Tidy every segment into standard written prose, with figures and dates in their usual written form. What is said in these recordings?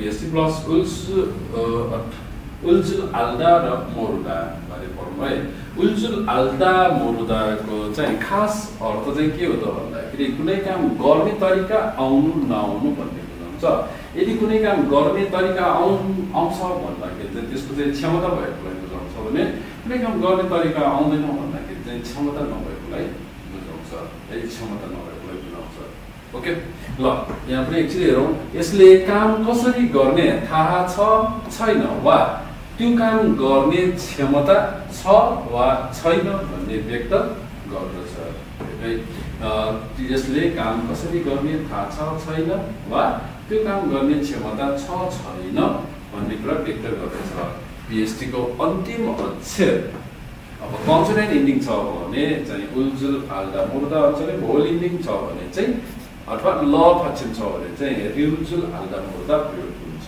PST plus उल्जुल आल्दा र मोरुदा बारे पढ्नु है। उल्जुल आल्दा मोरुदाको चाहिँ खास अर्थ चाहिँ के हो त भन्दाखेरि कुनै काम गर्ने तरिका आउनु नआउनु भन्ने बुझाउँछ। यदि कुनै काम गर्ने तरिका आउँछ भन्दाखेरि चाहिँ त्यसको चाहिँ क्षमता भएकोलाई बुझाउँछ भने कुनै काम गर्ने तरिका आउँदैन भन्दाखेरि चाहिँ क्षमता नभएकोलाई बुझाउँछ। यही क्षमता नभएकोलाई बुझाउँछ। ओके ल यहाँ पनि एकचोटि हेरौँ। यसले काम कसरी गर्ने थाहा छ छैन वा त्यो काम गर्ने क्षमता छ वा छैन भन्ने व्यक्त गर्दछ। यसले काम कसरी गर्ने थाहा छ छैन वा त्यो काम गर्ने क्षमता छ छैन भन्ने कुरा व्यक्त गर्दछ। PST को अन्तिम अक्षर अब कन्सोनेन्ट इन्डिङ छ भने चाहिँ उल्जुल आल्दा मोरुदा अक्षरले भोवल इन्डिङ छ भने चाहिँ अथवा ल पश्चिम छ भने चाहिँ रिउजुल आल्दा मोरुदा प्रयोग हुन्छ।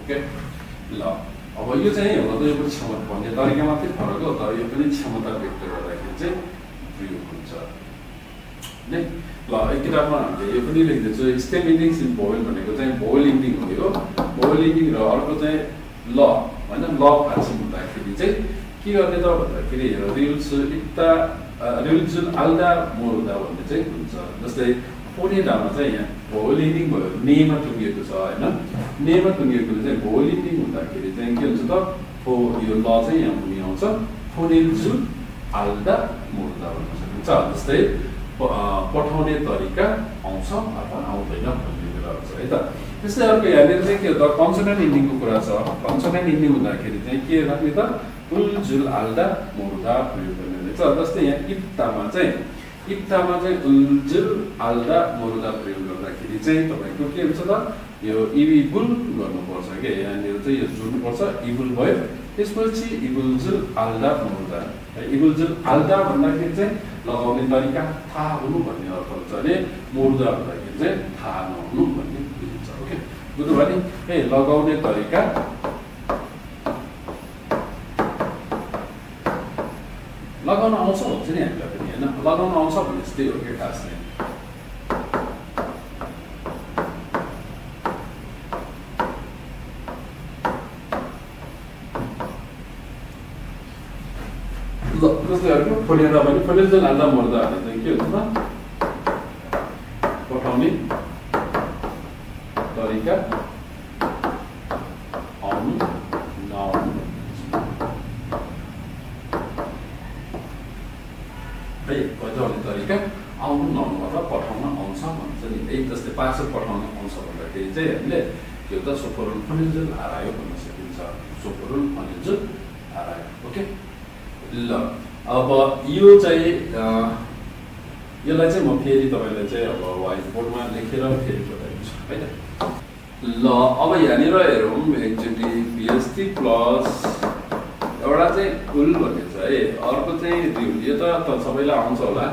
ओके ल अब यो चाहिँ हुन त यो पनि क्षमता भन्ने तरिका मात्रै फरक हो तर यो पनि क्षमता व्यक्त गर्दाखेरि चाहिँ प्रयोग हुन्छ नि। ल एक किताबमा हामीले यो पनि लेख्दैछु स्टेम इन्डिङ्स इन भोवल भनेको चाहिँ भोवल इन्डिङ हो यो। भोवल इन्डिङ र अर्को चाहिँ ल हैन ल पश्चिम हुँदाखेरि चाहिँ के गर्ने त भन्दाखेरि रिउजुल आल्दा मोरुदा भन्ने चाहिँ हुन्छ। जस्तै फोनेडामा चाहिँ यहाँ भोवल इन्डिङ भयो नेमा टुङ्गिएको छ हैन। नेमा टुङ्गिएकोले चाहिँ भोवल इन्डिङ हुँदाखेरि चाहिँ के हुन्छ त यो ल चाहिँ यहाँ मुनि आउँछ फोनेजुल आल्दा मोरुदा भन्न सकिन्छ। जस्तै पठाउने तरिका आउँछ अथवा आउँदैन भन्ने कुरा हुन्छ है त। त्यस्तै अर्को यहाँनिर चाहिँ के हो त कन्सोनेन्ट इन्डिङको कुरा छ। कन्सोनेन्ट इन्डिङ हुँदाखेरि चाहिँ के राख्ने त उल्जुल आल्दा मोरुदा प्रयोग गर्ने रहेछ। जस्तै यहाँ इप्तामा चाहिँ उल्जुल आल्दा मोरुदा प्रयोग गर्दाखेरि चाहिँ तपाईँको के हुन्छ त यो इबुल गर्नुपर्छ के यहाँनिर चाहिँ यो जोड्नुपर्छ इबुल भयो। त्यसपछि इबुल्जुल आल्दा मोरुदा इबुल्जुल आल्दा भन्दाखेरि चाहिँ लगाउने तरिका थाहा हुनु भन्ने अर्थ हुन्छ भने मोरुदा भन्दाखेरि चाहिँ थाहा नहुनु भन्ने बुझिन्छ। ओके बुझ्नुभयो नि। लगाउने तरिका लगाउन आउँछ भन्छ नि हामीलाई पनि होइन। लगाउन आउँछ भने त्यही हो कि खास चाहिँ जस्तै अर्को फोनेडा पनि फोनेजुल आल्दा मोरुदा भने चाहिँ के हुन्छ त पठाउने तरिका आउनु नआउनु है पठाउने तरिका आउनु नआउनु अथवा पठाउन आउँछ भन्छ नि। है जस्तै पार्सल पठाउन आउँछ भन्दाखेरि चाहिँ हामीले यो त सोफोरुल फोनेजुल आरायो भन्न सकिन्छ। सोफोरुल फोनेजुल आरायो। ओके ल अब यो चाहिँ यसलाई चाहिँ म फेरि तपाईँलाई चाहिँ अब व्हाइट बोर्डमा लेखेर फेरि बताइदिन्छु है त। ल अब यहाँनिर हेरौँ एकचोटि PST प्लस एउटा चाहिँ उल भन्ने छ है। अर्को चाहिँ रिउल। यो त सबैलाई आउँछ होला।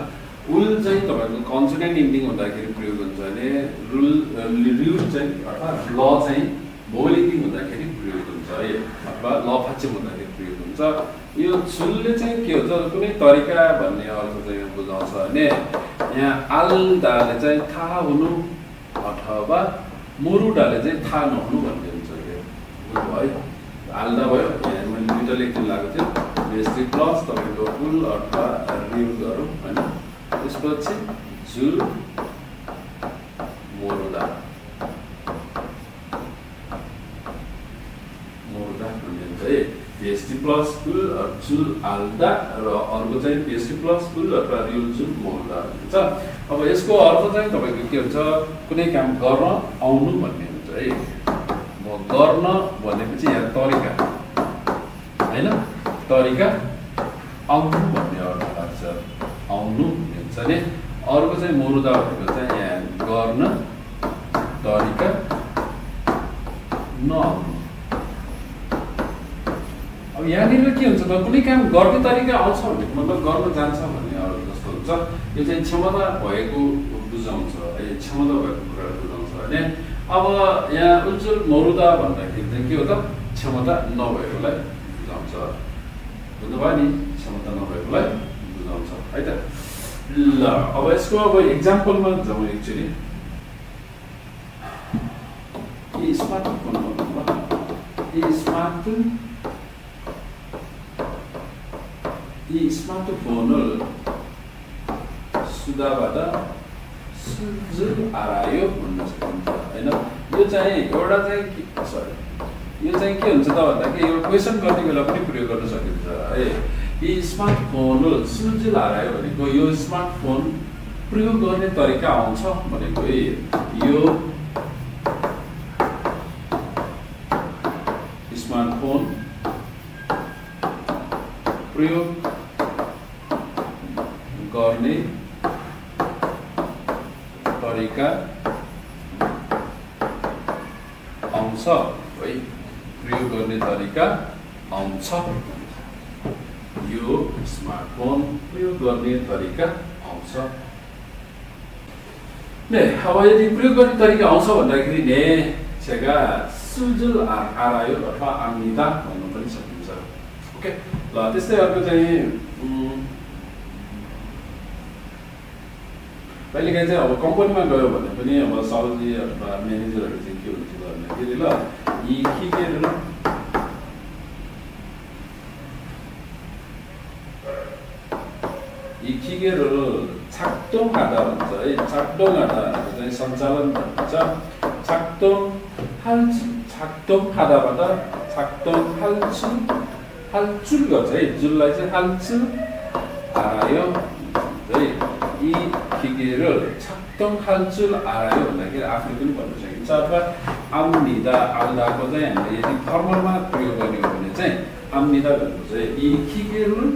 उल चाहिँ तपाईँको कन्सोनेन्ट इन्डिङ हुँदाखेरि प्रयोग हुन्छ भने रिउल चाहिँ अथवा ल चाहिँ भोवल इन्डिङ हुँदाखेरि प्रयोग हुन्छ है अथवा ल पश्चिम हुँदाखेरि प्रयोग हुन्छ। यो चुलले चाहिँ के हुन्छ कुनै तरिका भन्ने अर्थ चाहिँ बुझाउँछ भने यहाँ आल्दाले चाहिँ थाहा हुनु अथवा मोरुडाले चाहिँ थाहा नहुनु भन्ने हुन्छ कि बुझ्नुभयो है। आल्दा भयो यहाँ मैले दुईवटा लेख्न लागेको थियो PST प्लस तपाईँको उल अथवा रिउल गरौँ होइन। त्यसपछि जुल मोरुदा भन्ने हुन्छ है। PST प्लस उल जुल आल्दा र अर्को चाहिँ PST प्लस उल अथवा रिउजुल मोरुदा हुन्छ। अब यसको अर्थ चाहिँ तपाईँको के हुन्छ कुनै काम गर्न आउनु भन्ने हुन्छ है। म गर्न भनेपछि यहाँ तरिका होइन तरिका आउनु भन्ने अर्थ लाग्छ। आउनु भन्छ नि। अर्को चाहिँ मोरुदा भनेको चाहिँ यहाँ गर्न तरिका नआउनु। अब यहाँनिर के हुन्छ त कुनै काम गर्ने तरिका आउँछ भने मतलब गर्न जान्छ भन्ने अर्थ जस्तो हुन्छ। यो चाहिँ क्षमता भएको बुझाउँछ है। क्षमता भएको कुरा बुझाउँछ भने अब यहाँ उल्जुल मोरुदा भन्दाखेरि चाहिँ के हो त क्षमता नभएकोलाई बुझाउँछ। बुझ्नुभयो नि। क्षमता नभएकोलाई बुझाउँछ है त। ल अब यसको अब एक्जाम्पलमा जाउँ एकचोटि। यी स्मार्टफोन भन्नु ल यी स्मार्टफोन सुधाबाट सृजन आरायो भन्न सकिन्छ हैन यो चाहिँ एउटा चाहिँ सरी यो चाहिँ के हुन्छ त भन्दाखेरि यो क्वेशन गर्ने बेला पनि प्रयोग गर्न सकिन्छ है यी स्मार्टफोन सृजन आरायो भनेको यो स्मार्टफोन प्रयोग गर्ने तरिका आउँछ भनेको यो स्मार्टफोन प्रयोग गर्ने तरिका आउँछ है प्रयोग गर्ने तरिका आउँछ यो स्मार्टफोन प्रयोग गर्ने तरिका आउँछ ने अब यदि प्रयोग गर्ने तरिका आउँछ भन्दाखेरि ने छेगा सुजुल आरायो अथवा आम्निदा भन्नु पनि सकिन्छ ओके ल त्यस्तै अर्को चाहिँ कहिलेकाहीँ चाहिँ अब कम्पनीमा गयो भने पनि अब साउजी अथवा म्यानेजरहरू चाहिँ के हुन्छ भन्दाखेरि ल यी खिगेरहरू छाक्टोङ आधा भन्छ है छाक्टोङ आधाहरूको चाहिँ सञ्चालन भन्छ छाक्टोङ आधाबाट छाक्टोङ हालचुल गर्छ है जुललाई चाहिँ हालचुल आयो है यी खिगेरहरू छाक्टोङ हालचुल आयो भन्दाखेरि आफूले पनि भन्न सकिन्छ अथवा आम्निदा आल्दाको चाहिँ हामीले यदि फर्मलमा प्रयोग गर्ने हो भने चाहिँ आम्निदा भनेको चाहिँ यी खिगेरहरू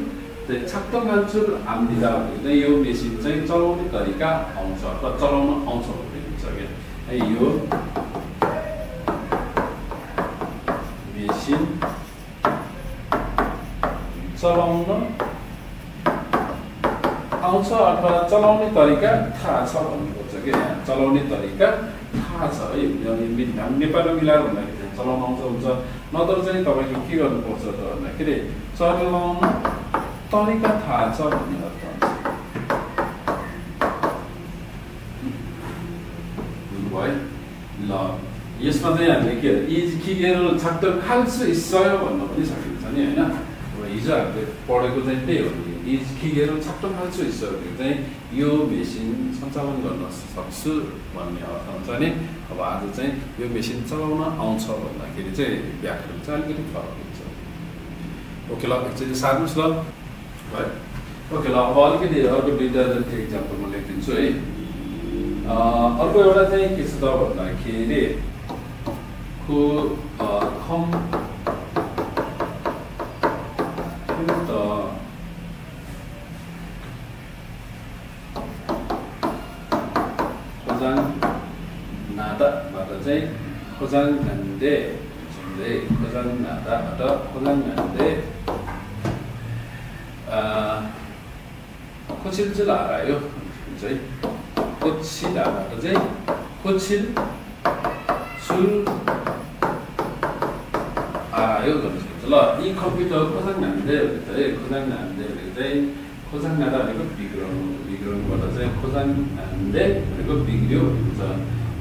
चाहिँ छाक्टोङ हालचुल आम्निदा भनेको चाहिँ यो मेसिन चाहिँ चलाउने तरिका आउँछ अथवा चलाउन आउँछ भन्ने हुन्छ क्या यो मेसिन चलाउन आउँछ अथवा चलाउने तरिका थाहा छ भन्नुपर्छ कि यहाँ चलाउने तरिका थाहा छ है नेपालमा मिलाएर भन्दाखेरि चलाउन आउँछ हुन्छ नत्र चाहिँ तपाईँले के गर्नुपर्छ त भन्दाखेरि चलाउन तरिका थाहा छ भन्ने अर्थ हुन्छ ल यसमा चाहिँ हामीले के खिगेर छाक्टो खाल्छु इस्सय भन्न पनि सकिन्छ नि होइन अब हिजो हामीले पढेको चाहिँ त्यही हो नि खिगेर छाक्टो खाल्छु इस्सय भनेको चाहिँ यो मेसिन सञ्चालन गर्न सक्छु भन्ने अर्थ हुन्छ नि अब आज चाहिँ यो मेसिन चलाउन आउँछ भन्दाखेरि चाहिँ व्याकरण चाहिँ अलिकति फरक हुन्छ ओके ल एकचोटि सार्नुहोस् ल है ओके ल अब अलिकति अर्को दुईवटा इक्जाम्पल म लेखिदिन्छु है अर्को एउटा चाहिँ के छ त भन्दाखेरि खोजाङनादाबाट चाहिँ खोजाङनान्दे खोजाङनादाबाट खोजाङनान्दे खोचिल आयो चाहिँ खोचिलाबाट चाहिँ खोचिल सुल आयो गर्न सकिन्छ ल यी कम्प्युटर खोजाङनान्दे भनेको चाहिँ खोजाङनादा भनेको बिग्राउनुबाट चाहिँ खोजाङनान्दे भनेको बिग्रियो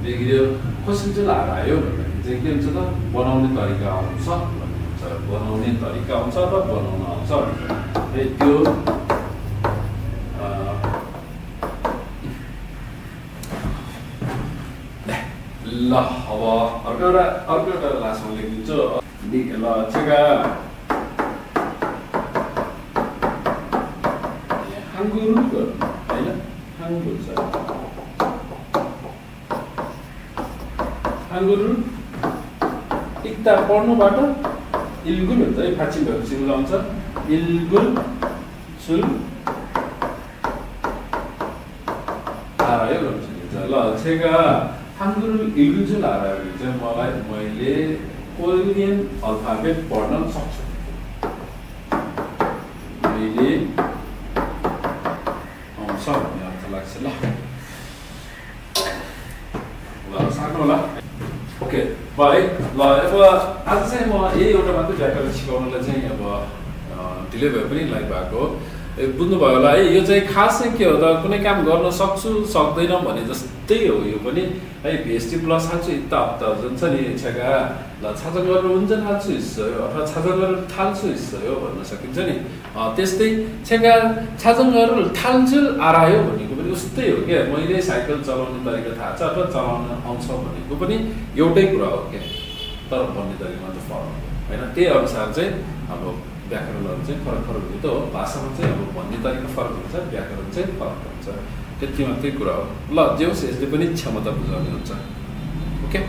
बिग्रियो खोचिल आयो भन्दाखेरि चाहिँ के हुन्छ त बनाउने तरिका आउँछ भन्ने हुन्छ बनाउने तरिका आउँछ र बनाउन आउँछ है त्यो ल अब अर्को एउटा लास्टमा लेखिदिन्छु ल छेगा हाङ्गुरु होइन हाङ्गुरु छ हाङ्गुरु एकता पढ्नुबाट इल्गुल हुन्छ है फाँची भएको सिङ्गल आउँछ इल्गुल सुल आयो गर्न सकिन्छ ल छेगा हाङ्गुरु इल्गुल आयो भने चाहिँ मैले कोरियन अल्फाबेट पढ्न सक्छु मैले आउँछ भन्ने अर्थ लाग्छ ल सार्नु होला ओके भाइ ल अब आज चाहिँ म यही एउटा मात्रै व्याकरण सिकाउनलाई चाहिँ अब ढिलै भए पनि लाइक भएको बुझ्नुभयो होला है। यो चाहिँ खास चाहिँ के हो त, कुनै काम गर्न सक्छु सक्दैन भने जस्तै हो यो पनि है। VST प्लस 할수 있다 없다 전천히 제가 자전거를 운전할 수 있어요 अथवा 자전거를 탈 수 있어요 भन्न सकिन्छ नि। त्यस्तै 제가 자전거를 탈 줄 알아요 भनेको पनि उस्तै हो के, मैले साइकल चलाउने तरिका थाहा छ अथवा चलाउन आउँछ भनेको पनि एउटै कुरा हो के, तर भन्ने तरिकामा त फरक हो हैन। त्यही अनुसार चाहिँ अब व्याकरणहरू चाहिँ फरक फरक हुन्छ हो। भाषामा चाहिँ अब भन्ने तरिका फरक हुन्छ, व्याकरण चाहिँ फरक हुन्छ, त्यति मात्रै कुरा हो। ल जे होस् यसले पनि क्षमता बुझाउने हुन्छ। ओके।